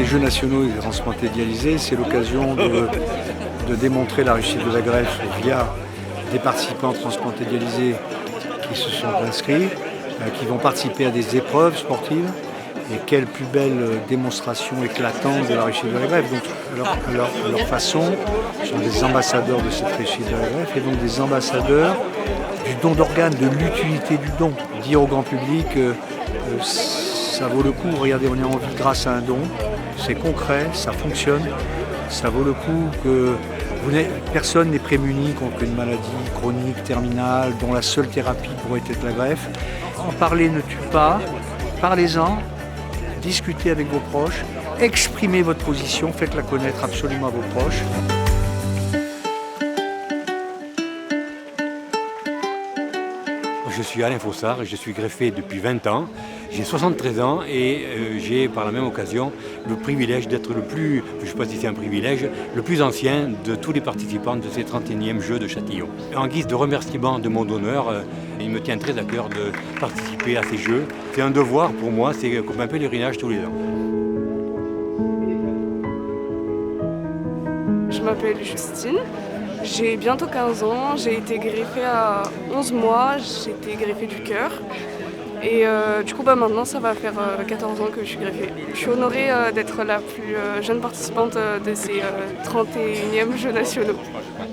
Jeux nationaux des transplantés dialysés, c'est l'occasion de démontrer la réussite de la greffe via des participants transplantés dialysés qui se sont inscrits, qui vont participer à des épreuves sportives. Et quelle plus belle démonstration éclatante de la réussite de la greffe. Donc, à leur façon, ils sont des ambassadeurs de cette réussite de la greffe et donc des ambassadeurs du don d'organes, de l'utilité du don. Dire au grand public, ça vaut le coup, regardez, on est en vie grâce à un don, c'est concret, ça fonctionne, ça vaut le coup que personne n'est prémuni contre une maladie chronique, terminale, dont la seule thérapie pourrait être la greffe. En parler ne tue pas, parlez-en. Discutez avec vos proches, exprimez votre position, faites-la connaître absolument à vos proches. Je suis Alain Fossard, je suis greffé depuis 20 ans, j'ai 73 ans et j'ai par la même occasion le privilège d'être le plus, je ne sais pas si c'est un privilège, le plus ancien de tous les participants de ces 31e Jeux de Châtillon. En guise de remerciement de mon donneur, il me tient très à cœur de participer à ces Jeux. C'est un devoir pour moi, c'est comme un pèlerinage tous les ans. Je m'appelle Justine, j'ai bientôt 15 ans, j'ai été greffée à 11 mois, j'ai été greffée du cœur. Et du coup maintenant ça va faire 14 ans que je suis greffée. Je suis honorée d'être la plus jeune participante de ces 31e Jeux nationaux.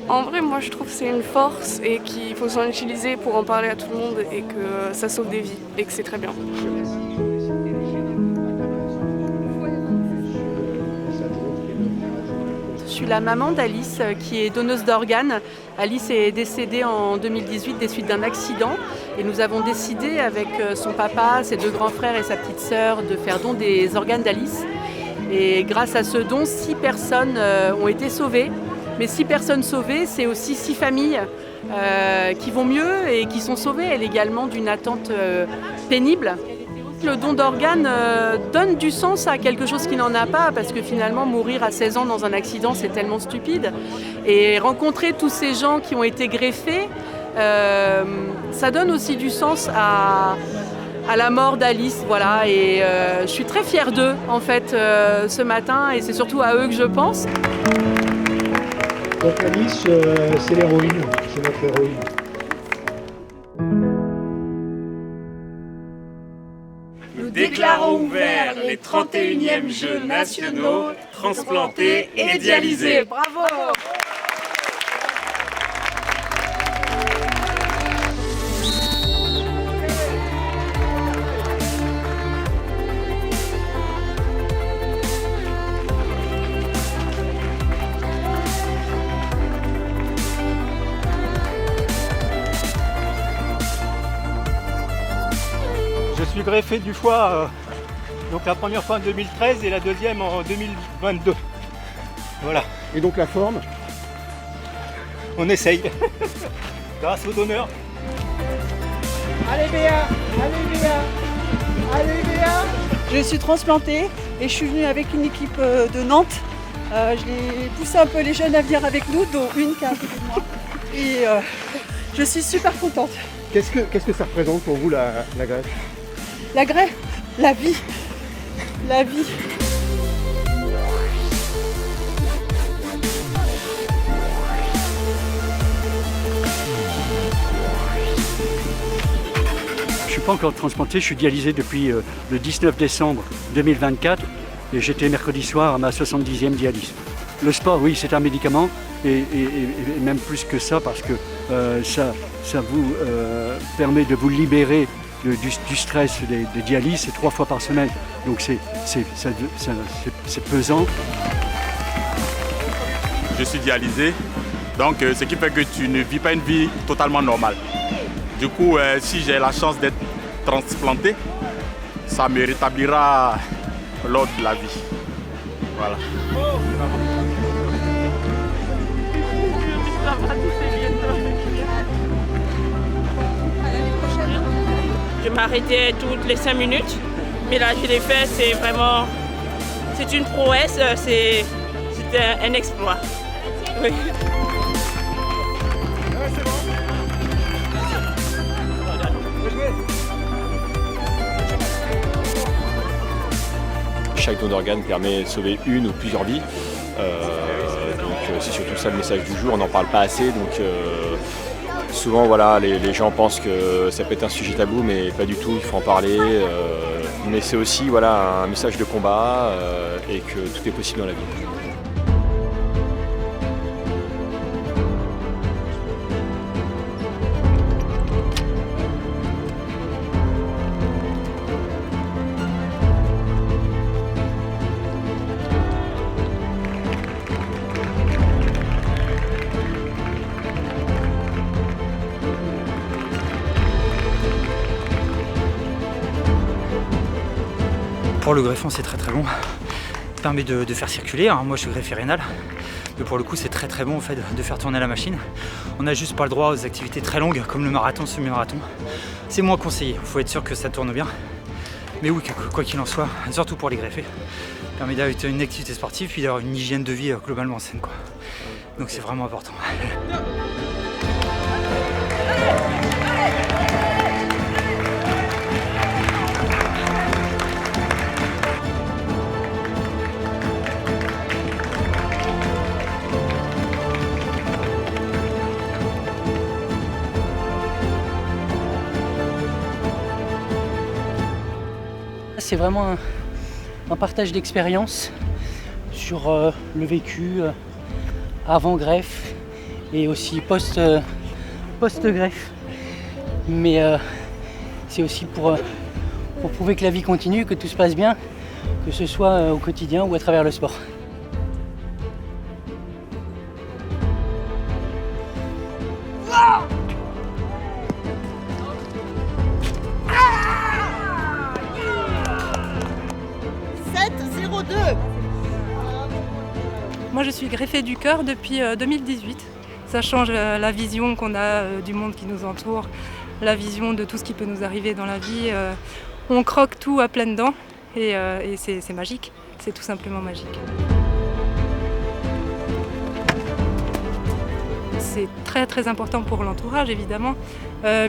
En vrai moi je trouve que c'est une force et qu'il faut s'en utiliser pour en parler à tout le monde et que ça sauve des vies et que c'est très bien. Je suis la maman d'Alice qui est donneuse d'organes. Alice est décédée en 2018 des suites d'un accident et nous avons décidé avec son papa, ses 2 grands frères et sa petite sœur de faire don des organes d'Alice. Et grâce à ce don, 6 personnes ont été sauvées. Mais 6 personnes sauvées, c'est aussi 6 familles qui vont mieux et qui sont sauvées, elles également d'une attente pénible. Le don d'organes donne du sens à quelque chose qui n'en a pas, parce que finalement mourir à 16 ans dans un accident c'est tellement stupide. Et rencontrer tous ces gens qui ont été greffés, ça donne aussi du sens à la mort d'Alice. Voilà. Et je suis très fière d'eux en fait ce matin, et c'est surtout à eux que je pense. Donc Alice, c'est l'héroïne, c'est notre héroïne. Nous déclarons ouverts les 31e Jeux nationaux, transplantés et dialysés. Bravo! Je suis greffé du foie, donc la première fois en 2013 et la deuxième en 2022. Voilà. Et donc la forme? On essaye. Grâce au donneur. Allez Béa, allez Béa, allez Béa. Je suis transplantée et je suis venue avec une équipe de Nantes. Je l'ai poussé un peu les jeunes à venir avec nous, dont une qui est à côté de moi. Et je suis super contente. Qu'est-ce que ça représente pour vous la greffe? La greffe, la vie, la vie. Je ne suis pas encore transplanté, je suis dialysé depuis le 19 décembre 2024 et j'étais mercredi soir à ma 70e dialyse. Le sport, oui, c'est un médicament et même plus que ça parce que ça vous permet de vous libérer du stress des dialyses, c'est 3 fois par semaine, donc c'est pesant. Je suis dialysé, donc ce qui fait que tu ne vis pas une vie totalement normale. Du coup, si j'ai la chance d'être transplanté, ça me rétablira l'ordre de la vie. Voilà. Je m'arrêtais toutes les 5 minutes, mais là je l'ai fait, c'est une prouesse, c'est un exploit. Oui. Chaque don d'organes permet de sauver une ou plusieurs vies. Donc c'est surtout ça le message du jour, on n'en parle pas assez. Donc souvent voilà, les gens pensent que ça peut être un sujet tabou, mais pas du tout, il faut en parler. Mais c'est aussi voilà, un message de combat et que tout est possible dans la vie. Pour le greffon, c'est très long. Ça permet de faire circuler. Alors, moi, je suis greffé rénal. Mais pour le coup, c'est très bon en fait, de faire tourner la machine. On n'a juste pas le droit aux activités très longues comme le marathon, semi-marathon. C'est moins conseillé. Il faut être sûr que ça tourne bien. Mais oui, quoi qu'il en soit, surtout pour les greffés, ça permet d'avoir une activité sportive puis d'avoir une hygiène de vie globalement saine, quoi. Donc c'est vraiment important. C'est vraiment un partage d'expérience sur le vécu avant greffe et aussi post-greffe. Mais c'est aussi pour prouver que la vie continue, que tout se passe bien, que ce soit au quotidien ou à travers le sport. Moi je suis greffée du cœur depuis 2018. Ça change la vision qu'on a du monde qui nous entoure, la vision de tout ce qui peut nous arriver dans la vie. On croque tout à pleines dents et c'est magique, c'est tout simplement magique. C'est très important pour l'entourage évidemment,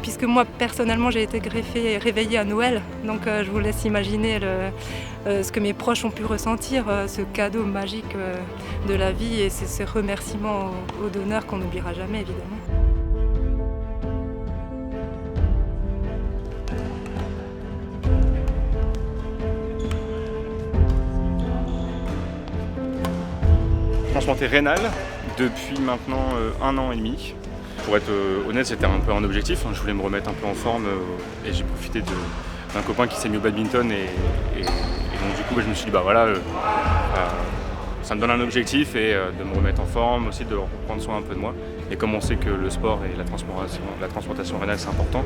puisque moi personnellement j'ai été greffée et réveillée à Noël, donc je vous laisse imaginer ce que mes proches ont pu ressentir, ce cadeau magique de la vie et ce remerciement aux donneurs qu'on n'oubliera jamais évidemment. Transplanté rénal depuis maintenant 1 an et demi. Pour être honnête, c'était un peu un objectif. Je voulais me remettre un peu en forme et j'ai profité d'un copain qui s'est mis au badminton et donc du coup je me suis dit bah voilà, ça me donne un objectif et de me remettre en forme, aussi de prendre soin un peu de moi. Et comme on sait que le sport et la transplantation rénale c'est important,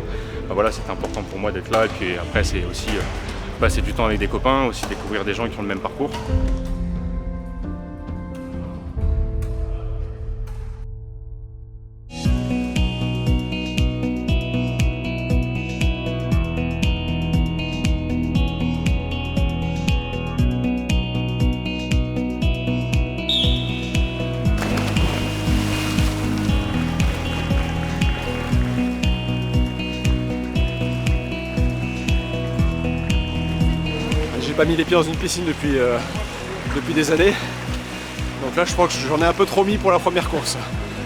bah voilà, c'était important pour moi d'être là. Et puis après c'est aussi passer du temps avec des copains, aussi découvrir des gens qui ont le même parcours. J'ai pas mis les pieds dans une piscine depuis des années. Donc là je crois que j'en ai un peu trop mis pour la première course.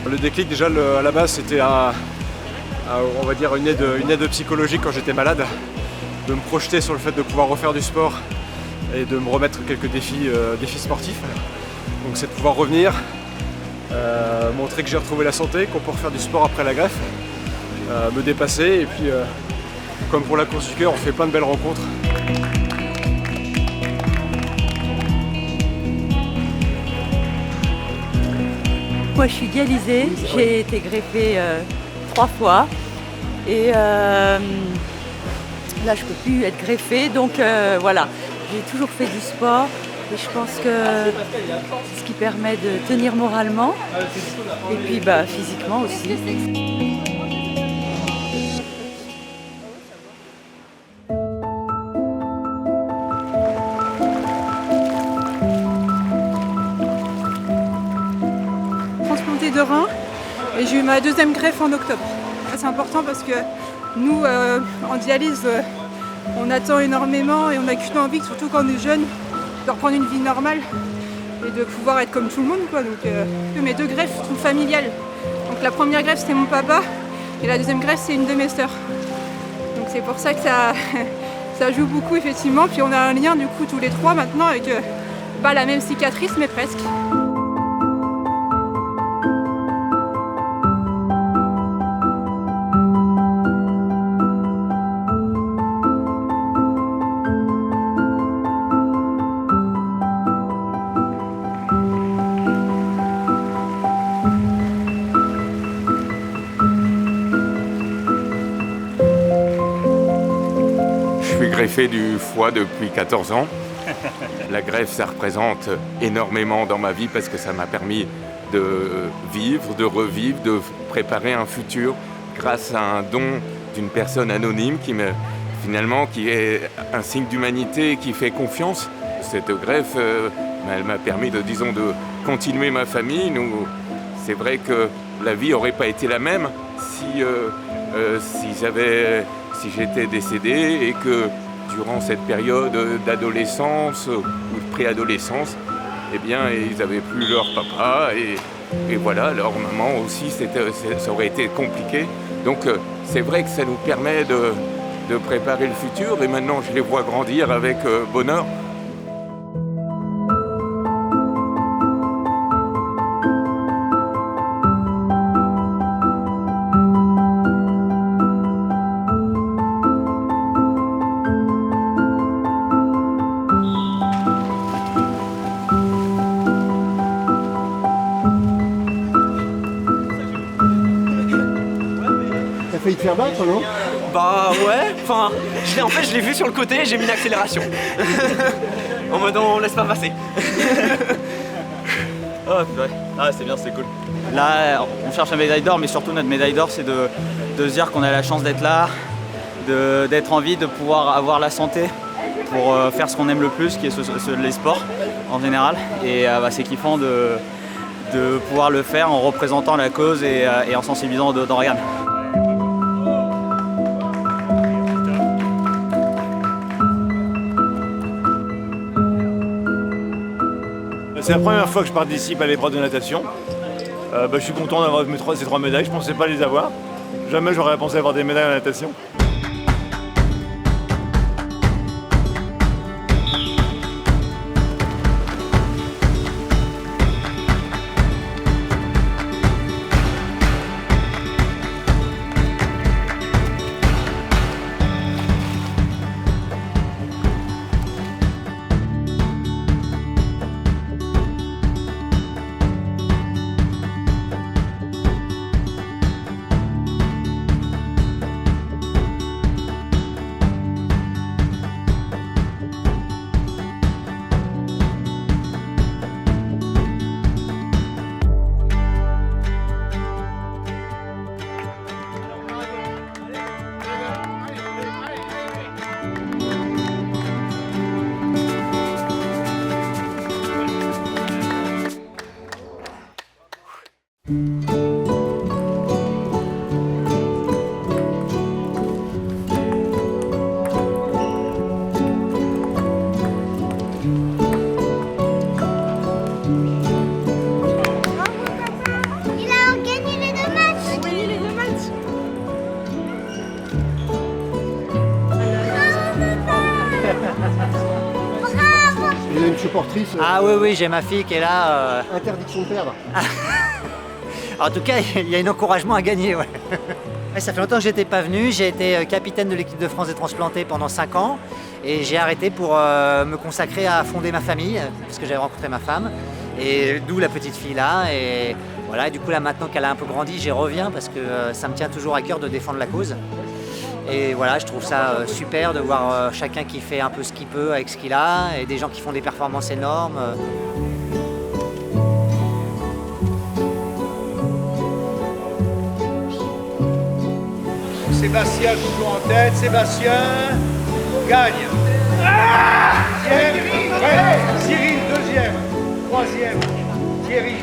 Le déclic déjà à la base c'était on va dire une aide psychologique quand j'étais malade. De me projeter sur le fait de pouvoir refaire du sport et de me remettre quelques défis sportifs. Donc c'est de pouvoir revenir, montrer que j'ai retrouvé la santé, qu'on peut refaire du sport après la greffe, me dépasser et puis comme pour la course du cœur on fait plein de belles rencontres. Moi je suis dialysée, j'ai été greffée 3 fois et là je ne peux plus être greffée donc voilà, j'ai toujours fait du sport et je pense que c'est ce qui permet de tenir moralement et puis physiquement aussi. De rein et j'ai eu ma 2e greffe en octobre. C'est important parce que nous en dialyse on attend énormément et on n'a qu'une envie, surtout quand on est jeune, de reprendre une vie normale et de pouvoir être comme tout le monde, quoi. Donc mes 2 greffes sont familiales. Donc la première greffe c'était mon papa et la deuxième greffe c'est une de mes sœurs. Donc c'est pour ça que ça joue beaucoup effectivement. Puis on a un lien du coup tous les 3 maintenant avec la même cicatrice mais presque. Greffé du foie depuis 14 ans. La greffe, ça représente énormément dans ma vie parce que ça m'a permis de vivre, de revivre, de préparer un futur grâce à un don d'une personne anonyme qui est un signe d'humanité et qui fait confiance. Cette greffe, elle m'a permis de continuer ma famille. C'est vrai que la vie n'aurait pas été la même si j'étais décédé et que durant cette période d'adolescence ou de préadolescence, eh bien, ils n'avaient plus leur papa et voilà, leur maman aussi, ça aurait été compliqué. Donc c'est vrai que ça nous permet de préparer le futur et maintenant je les vois grandir avec bonheur. T'as failli te faire battre, non? Bah ouais, enfin, je l'ai vu sur le côté et j'ai mis une accélération. En mode on laisse pas passer. Oh purée, c'est bien, c'est cool. Là, on cherche la médaille d'or, mais surtout notre médaille d'or, c'est de se dire qu'on a la chance d'être là, d'être en vie, de pouvoir avoir la santé pour faire ce qu'on aime le plus, qui est les sports en général. Et c'est kiffant de pouvoir le faire en représentant la cause et en sensibilisant d'organes. C'est la première fois que je participe à l'épreuve de natation. Je suis content d'avoir ces 3 médailles, je ne pensais pas les avoir. Jamais j'aurais pensé avoir des médailles en natation. Il y a une supportrice. Ah oui, j'ai ma fille qui est là. Interdiction de perdre. En tout cas, il y a un encouragement à gagner. Ouais. Ça fait longtemps que j'étais pas venu. J'ai été capitaine de l'équipe de France des transplantés pendant 5 ans. Et j'ai arrêté pour me consacrer à fonder ma famille, parce que j'avais rencontré ma femme. Et d'où la petite fille là. Et voilà, du coup là maintenant qu'elle a un peu grandi, j'y reviens parce que ça me tient toujours à cœur de défendre la cause. Et voilà, je trouve ça super de voir chacun qui fait un peu ce qu'il peut avec ce qu'il a et des gens qui font des performances énormes. Sébastien toujours en tête, Sébastien gagne. Cyril deuxième, troisième, Thierry.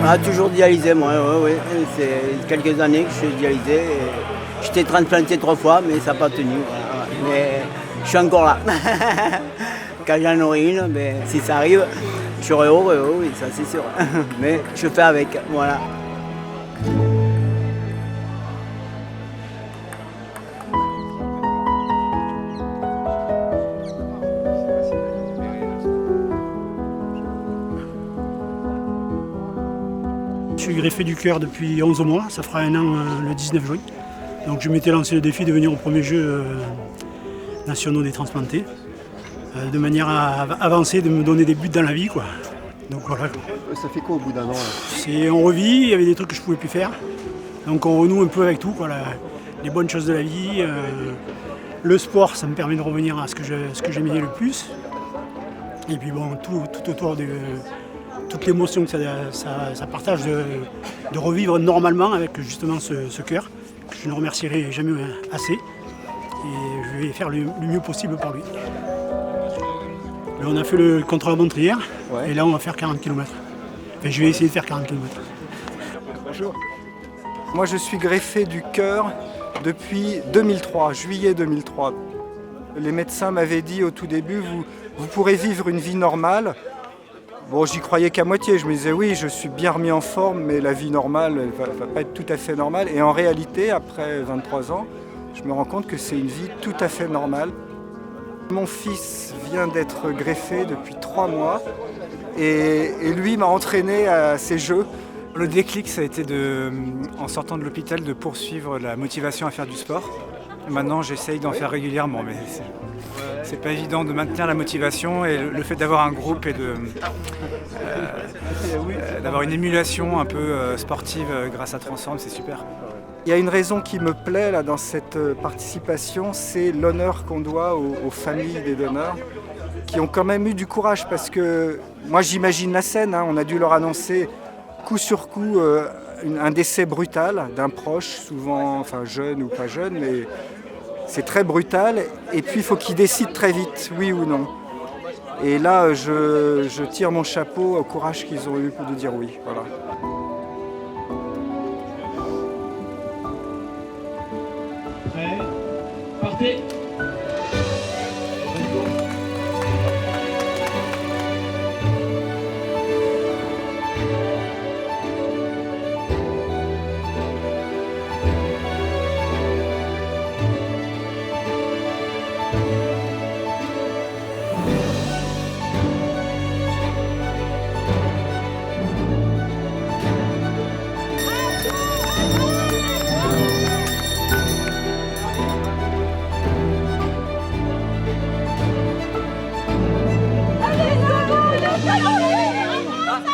Ah, toujours dialysé, moi, oui. C'est quelques années que je suis dialysé. J'étais transplanté 3 fois, mais ça n'a pas tenu. Voilà. Mais je suis encore là. Quand j'en aurai une, mais si ça arrive, je serai heureux, oui, ça c'est sûr. Mais je fais avec, voilà. Je suis greffé du cœur depuis 11 mois, ça fera 1 an le 19 juin. Donc je m'étais lancé le défi de venir aux premiers Jeux nationaux des transplantés, de manière à avancer, de me donner des buts dans la vie, quoi. Donc voilà. Ça fait quoi au bout d'1 an? On revit, il y avait des trucs que je ne pouvais plus faire. Donc on renoue un peu avec tout, quoi, les bonnes choses de la vie. Le sport, ça me permet de revenir à ce que j'aimais le plus. Et puis bon, tout autour de toute l'émotion que ça partage de revivre normalement avec justement ce cœur, que je ne remercierai jamais assez. Et je vais faire le mieux possible pour lui. Là, on a fait le contre-la-montre hier, et là on va faire 40 km. Enfin, je vais essayer de faire 40 km. Bonjour. Moi je suis greffé du cœur depuis 2003, juillet 2003. Les médecins m'avaient dit au tout début, vous pourrez vivre une vie normale. Bon, j'y croyais qu'à moitié, je me disais oui, je suis bien remis en forme, mais la vie normale ne va pas être tout à fait normale. Et en réalité, après 23 ans, je me rends compte que c'est une vie tout à fait normale. Mon fils vient d'être greffé depuis 3 mois et lui m'a entraîné à ces Jeux. Le déclic, ça a été en sortant de l'hôpital de poursuivre la motivation à faire du sport. Et maintenant, j'essaye d'en faire régulièrement, mais c'est pas évident de maintenir la motivation et le fait d'avoir un groupe et d'avoir une émulation un peu sportive grâce à Transform, c'est super. Il y a une raison qui me plaît là, dans cette participation, c'est l'honneur qu'on doit aux familles des donneurs qui ont quand même eu du courage parce que moi j'imagine la scène, hein, on a dû leur annoncer coup sur coup un décès brutal d'un proche, souvent enfin, jeune ou pas jeune, mais c'est très brutal et puis il faut qu'ils décident très vite, oui ou non. Et là je tire mon chapeau au courage qu'ils ont eu de dire oui. Voilà. Partez.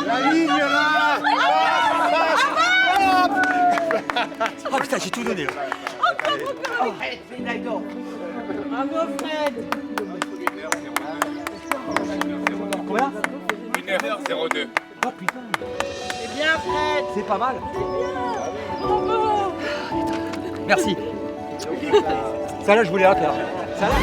La ligne là. Oh putain, j'ai tout donné là. Bravo Fred. Combien 1h02. Oh putain. C'est bien Fred. C'est pas mal. Bravo. Merci. Ça là, je voulais la faire. Ça là.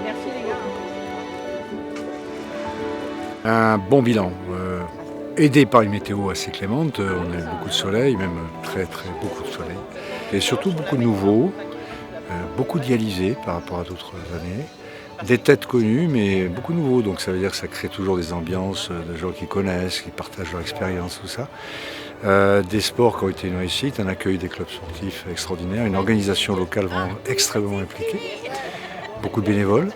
Merci les gars. Un bon bilan, aidé par une météo assez clémente, on a eu beaucoup de soleil, même très beaucoup de soleil, et surtout beaucoup de nouveaux, beaucoup dialysés par rapport à d'autres années, des têtes connues mais beaucoup de nouveaux, donc ça veut dire que ça crée toujours des ambiances de gens qui connaissent, qui partagent leur expérience, tout ça. Des sports qui ont été une réussite, un accueil des clubs sportifs extraordinaire, une organisation locale vraiment extrêmement impliquée, beaucoup de bénévoles.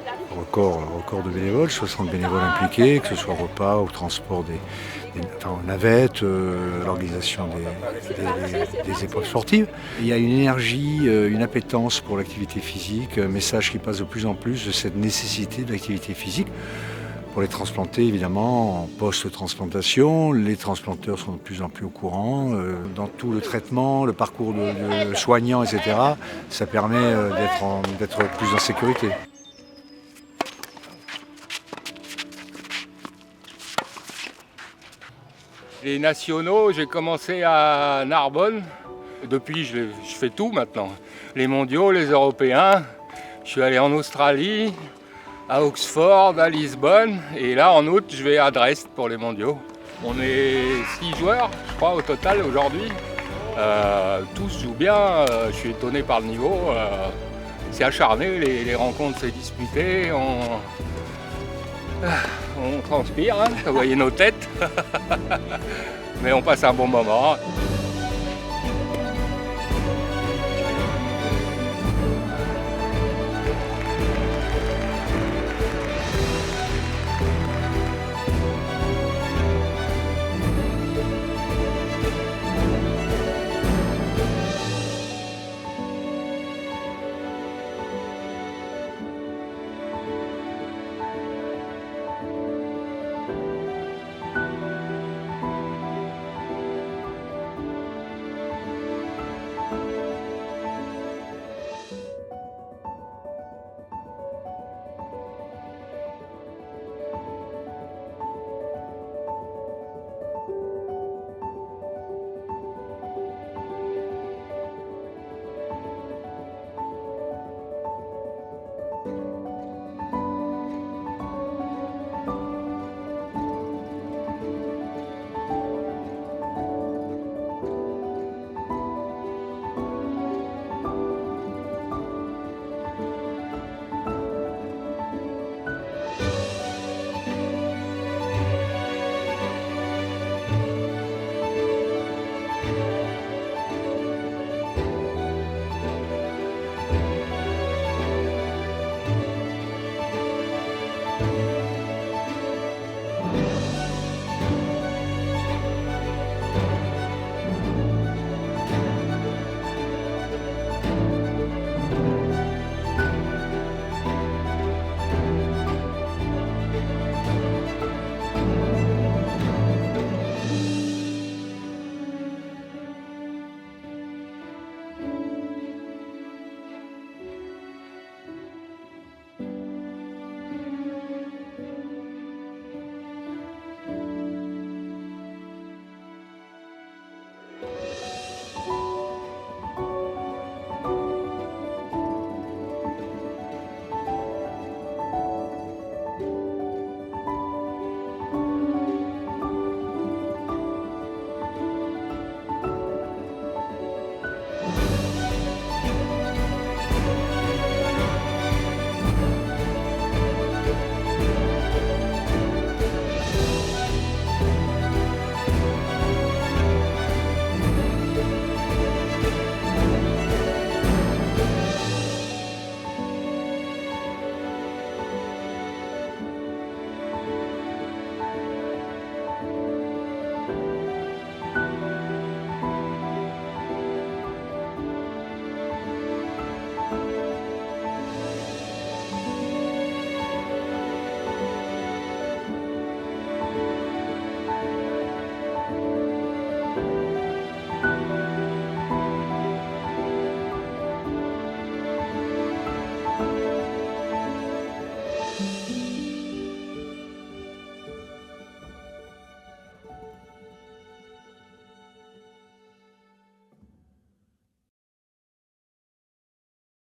Record de bénévoles, 60 bénévoles impliqués, que ce soit au repas, au transport aux navettes, l'organisation des épreuves sportives. Il y a une énergie, une appétence pour l'activité physique, un message qui passe de plus en plus de cette nécessité de l'activité physique Pour les transplantés, évidemment, en post-transplantation, les transplanteurs sont de plus en plus au courant. Dans tout le traitement, le parcours de soignant, etc., ça permet d'être plus en sécurité. Les nationaux, j'ai commencé à Narbonne. Depuis, je fais tout maintenant. Les mondiaux, les européens. Je suis allé en Australie, à Oxford, à Lisbonne. Et là, en août, je vais à Dresde pour les mondiaux. On est 6 joueurs, je crois, au total aujourd'hui. Tous jouent bien. Je suis étonné par le niveau. C'est acharné, les rencontres, c'est disputé. On transpire, hein, vous voyez nos têtes. Mais on passe un bon moment.